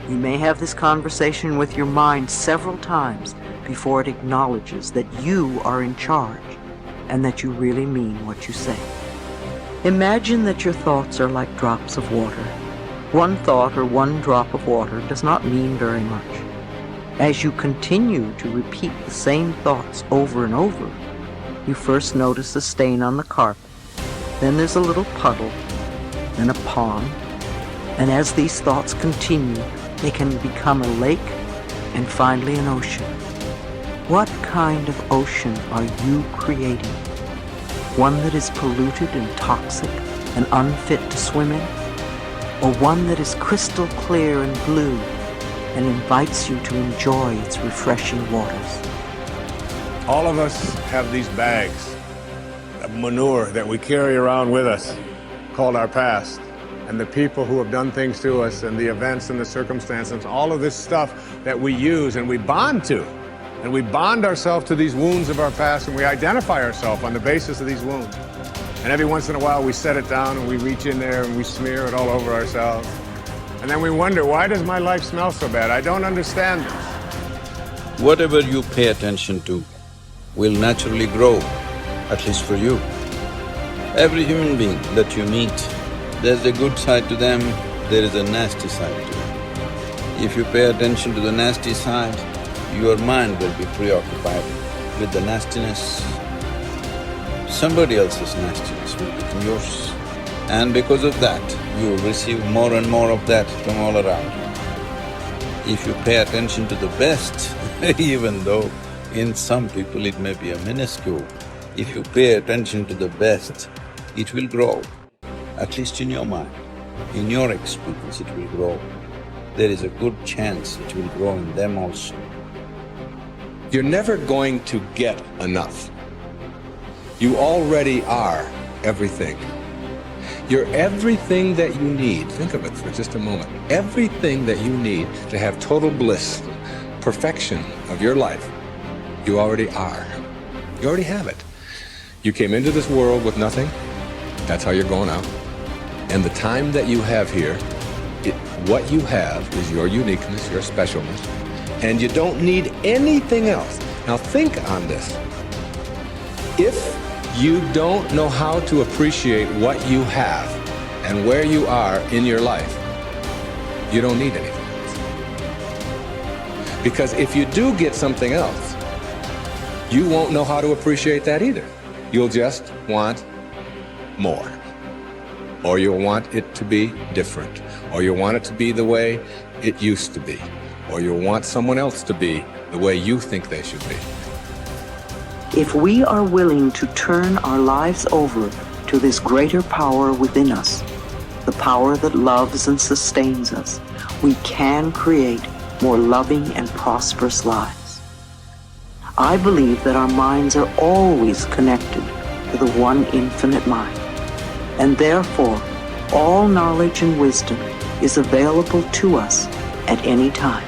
You may have this conversation with your mind several times before it acknowledges that you are in charge and that you really mean what you say. Imagine that your thoughts are like drops of water. One thought or one drop of water does not mean very much. As you continue to repeat the same thoughts over and over, you first notice a stain on the carpet, then there's a little puddle, then a pond, and as these thoughts continue, they can become a lake and finally an ocean. What kind of ocean are you creating? One that is polluted and toxic and unfit to swim in? Or one that is crystal clear and blue and invites you to enjoy its refreshing waters? All of us have these bags of manure that we carry around with us, called our past. And the people who have done things to us and the events and the circumstances, all of this stuff that we use and we bond to. And we bond ourselves to these wounds of our past, and we identify ourselves on the basis of these wounds. And every once in a while we set it down and we reach in there and we smear it all over ourselves. And then we wonder, why does my life smell so bad? I don't understand this. Whatever you pay attention to will naturally grow, at least for you. Every human being that you meet, there's a good side to them, there is a nasty side to them. If you pay attention to the nasty side, your mind will be preoccupied with the nastiness. Somebody else's nastiness will become yours. And because of that, you will receive more and more of that from all around. If you pay attention to the best, even though in some people it may be a minuscule, if you pay attention to the best, it will grow, at least in your mind. In your experience, it will grow. There is a good chance it will grow in them also. You're never going to get enough. You already are everything. You're everything that you need. Think of it for just a moment. Everything that you need to have total bliss, perfection of your life, you already are. You already have it. You came into this world with nothing. That's how you're going out. And the time that you have here, what you have is your uniqueness, your specialness, and you don't need anything else. Now think on this. If you don't know how to appreciate what you have and where you are in your life, you don't need anything else. Because if you do get something else, you won't know how to appreciate that either. You'll just want more. Or you'll want it to be different. Or you'll want it to be the way it used to be. Or you'll want someone else to be the way you think they should be. If we are willing to turn our lives over to this greater power within us, the power that loves and sustains us, we can create more loving and prosperous lives. I believe that our minds are always connected to the one infinite mind, and therefore all knowledge and wisdom is available to us at any time.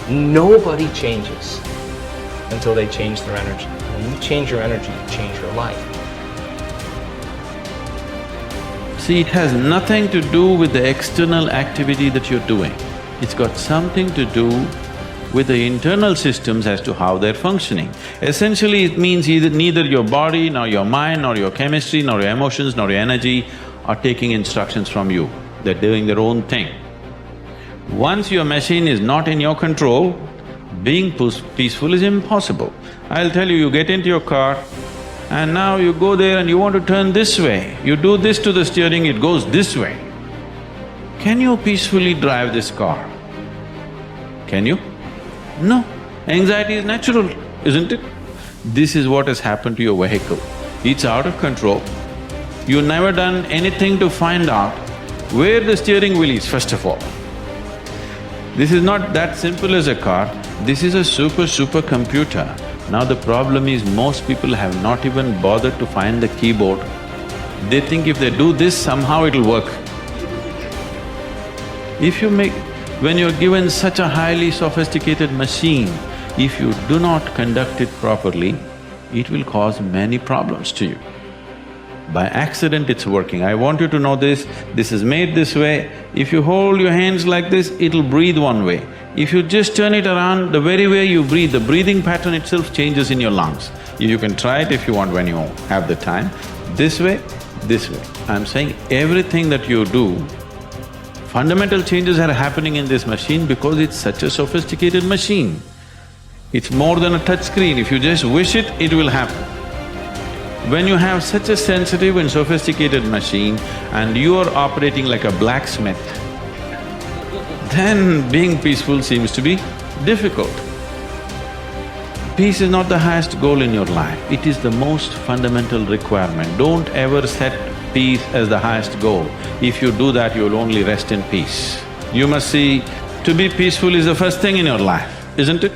Nobody changes until they change their energy. When you change your energy, you change your life. See, it has nothing to do with the external activity that you're doing. It's got something to do with the internal systems as to how they're functioning. Essentially, it means neither your body, nor your mind, nor your chemistry, nor your emotions, nor your energy are taking instructions from you. They're doing their own thing. Once your machine is not in your control, being peaceful is impossible. I'll tell you, you get into your car and now you go there and you want to turn this way. You do this to the steering, it goes this way. Can you peacefully drive this car? Can you? No. Anxiety is natural, isn't it? This is what has happened to your vehicle. It's out of control. You've never done anything to find out where the steering wheel is, first of all. This is not that simple as a car, this is a super computer. Now the problem is most people have not even bothered to find the keyboard. They think if they do this, somehow it'll work. When you're given such a highly sophisticated machine, if you do not conduct it properly, it will cause many problems to you. By accident it's working. I want you to know this is made this way. If you hold your hands like this, it'll breathe one way. If you just turn it around, the very way you breathe, the breathing pattern itself changes in your lungs. You can try it if you want when you have the time. This way, this way. I'm saying everything that you do, fundamental changes are happening in this machine because it's such a sophisticated machine. It's more than a touch screen. If you just wish it, it will happen. When you have such a sensitive and sophisticated machine and you are operating like a blacksmith, then being peaceful seems to be difficult. Peace is not the highest goal in your life, it is the most fundamental requirement. Don't ever set peace as the highest goal. If you do that, you'll only rest in peace. You must see, to be peaceful is the first thing in your life, isn't it?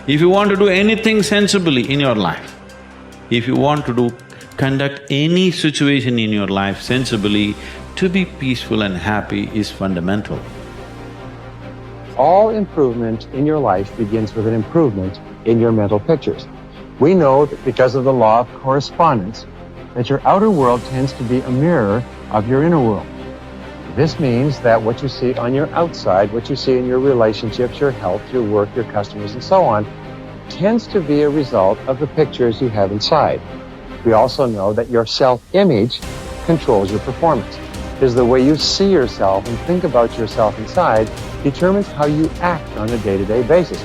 If you want to do anything sensibly in your life, if you want to conduct any situation in your life sensibly, to be peaceful and happy is fundamental. All improvement in your life begins with an improvement in your mental pictures. We know that because of the law of correspondence, that your outer world tends to be a mirror of your inner world. This means that what you see on your outside, what you see in your relationships, your health, your work, your customers, and so on, tends to be a result of the pictures you have inside. We also know that your self-image controls your performance. Because the way you see yourself and think about yourself inside determines how you act on a day-to-day basis.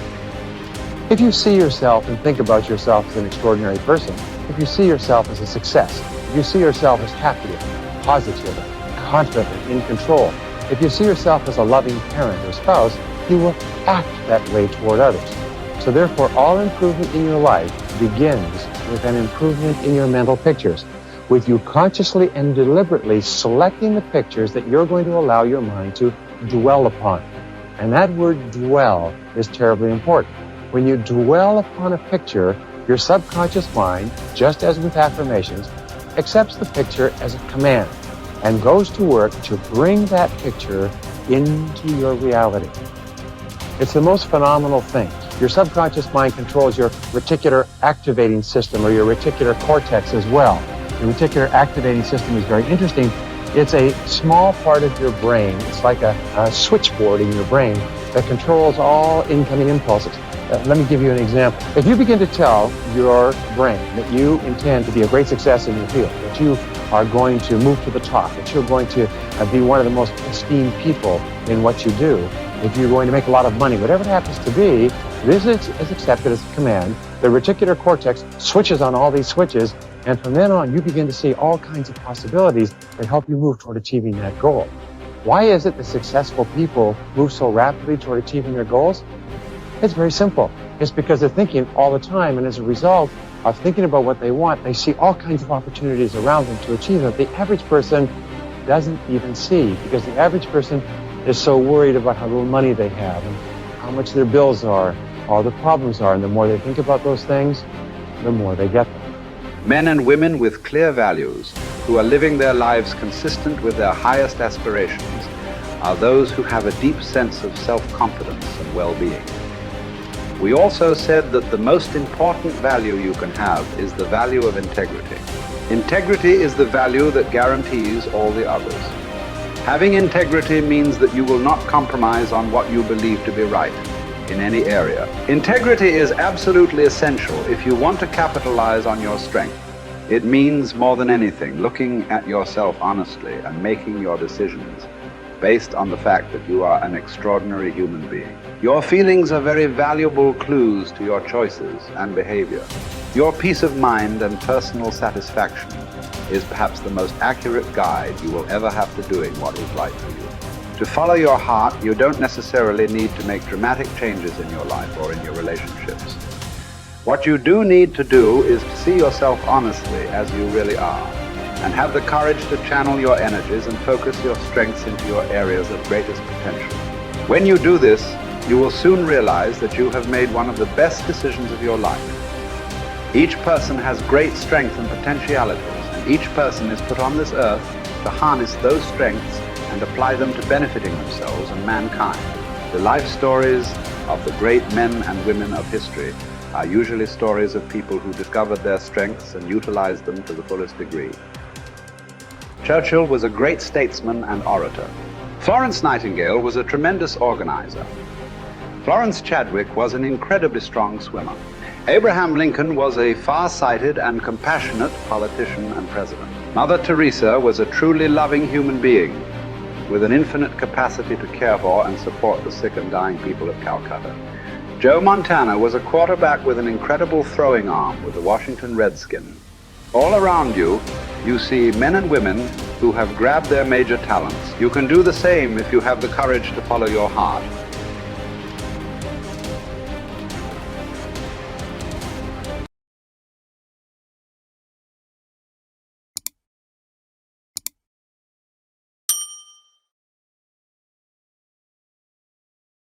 If you see yourself and think about yourself as an extraordinary person, if you see yourself as a success, if you see yourself as happy, positive, confident, in control, if you see yourself as a loving parent or spouse, you will act that way toward others. So therefore, all improvement in your life begins with an improvement in your mental pictures, with you consciously and deliberately selecting the pictures that you're going to allow your mind to dwell upon. And that word dwell is terribly important. When you dwell upon a picture, your subconscious mind, just as with affirmations, accepts the picture as a command and goes to work to bring that picture into your reality. It's the most phenomenal thing. Your subconscious mind controls your reticular activating system or your reticular cortex as well. The reticular activating system is very interesting. It's a small part of your brain. It's like a switchboard in your brain that controls all incoming impulses. Let me give you an example. If you begin to tell your brain that you intend to be a great success in your field, that you are going to move to the top, that you're going to be one of the most esteemed people in what you do, if you're going to make a lot of money, whatever it happens to be, this is accepted as a command. The reticular cortex switches on all these switches, and from then on, you begin to see all kinds of possibilities that help you move toward achieving that goal. Why is it that successful people move so rapidly toward achieving their goals? It's very simple. It's because they're thinking all the time, and as a result of thinking about what they want, they see all kinds of opportunities around them to achieve them. The average person doesn't even see, because the average person is so worried about how little money they have and how much their bills are, all the problems are, and the more they think about those things, the more they get them. Men and women with clear values, who are living their lives consistent with their highest aspirations, are those who have a deep sense of self-confidence and well-being. We also said that the most important value you can have is the value of integrity. Integrity is the value that guarantees all the others. Having integrity means that you will not compromise on what you believe to be right in any area. Integrity is absolutely essential if you want to capitalize on your strength. It means more than anything looking at yourself honestly and making your decisions based on the fact that you are an extraordinary human being. Your feelings are very valuable clues to your choices and behavior. Your peace of mind and personal satisfaction is perhaps the most accurate guide you will ever have to doing what is right for you. To follow your heart, you don't necessarily need to make dramatic changes in your life or in your relationships. What you do need to do is to see yourself honestly as you really are, and have the courage to channel your energies and focus your strengths into your areas of greatest potential. When you do this, you will soon realize that you have made one of the best decisions of your life. Each person has great strength and potentialities, and each person is put on this earth to harness those strengths and apply them to benefiting themselves and mankind. The life stories of the great men and women of history are usually stories of people who discovered their strengths and utilized them to the fullest degree. Churchill was a great statesman and orator. Florence Nightingale was a tremendous organizer. Florence Chadwick was an incredibly strong swimmer. Abraham Lincoln was a far-sighted and compassionate politician and president. Mother Teresa was a truly loving human being with an infinite capacity to care for and support the sick and dying people of Calcutta. Joe Montana was a quarterback with an incredible throwing arm with the Washington Redskins. All around you, you see men and women who have grabbed their major talents. You can do the same if you have the courage to follow your heart.